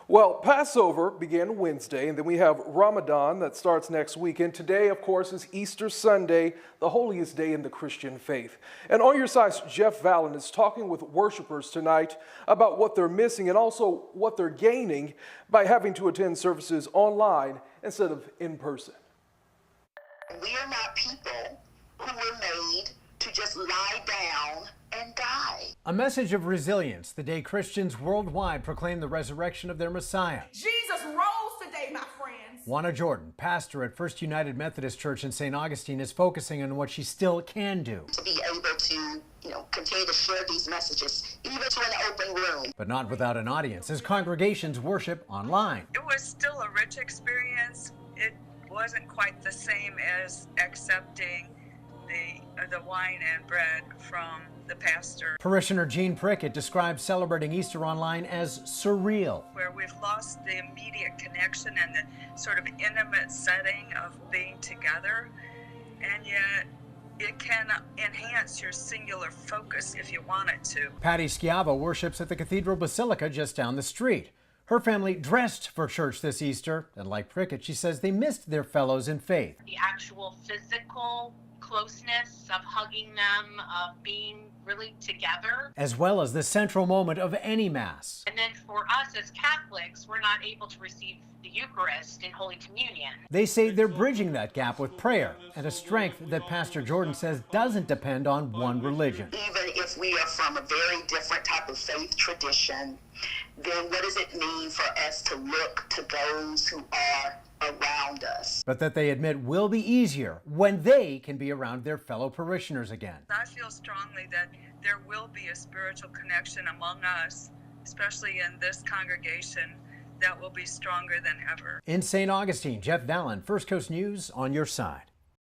Well, Passover began Wednesday, and then we have Ramadan that starts next week. And today, of course, is Easter Sunday, the holiest day in the Christian faith. And on your side, Jeff Vallen is talking with worshipers tonight about what they're missing and also what they're gaining by having to attend services online instead of in person. We are not people who were made to just lie down and die. A message of resilience the day Christians worldwide proclaim the resurrection of their Messiah. Jesus rose today, my friends. Juana Jordan, pastor at First United Methodist Church in St. Augustine, is focusing on what she still can do. To be able to, continue to share these messages, even to an open room. But not without an audience, as congregations worship online. It was still a rich experience. It wasn't quite the same as accepting the wine and bread from the pastor. Parishioner Jean Prickett describes celebrating Easter online as surreal. Where we've lost the immediate connection and the sort of intimate setting of being together, and yet it can enhance your singular focus if you want it to. Patty Schiavo worships at the Cathedral Basilica just down the street. Her family dressed for church this Easter, and like Prickett, she says they missed their fellows in faith. The actual physical closeness of hugging them, of being really together. As well as the central moment of any Mass. And then for us as Catholics, we're not able to receive the Eucharist in Holy Communion. They say they're bridging that gap with prayer and a strength that Pastor Jordan says doesn't depend on one religion. Even if we are from a very different type of faith tradition, then what does it mean for us to look to those who are around us? But that they admit will be easier when they can be around their fellow parishioners again. I feel strongly that there will be a spiritual connection among us, especially in this congregation, that will be stronger than ever. In St. Augustine, Jeff Vallen, First Coast News, on your side.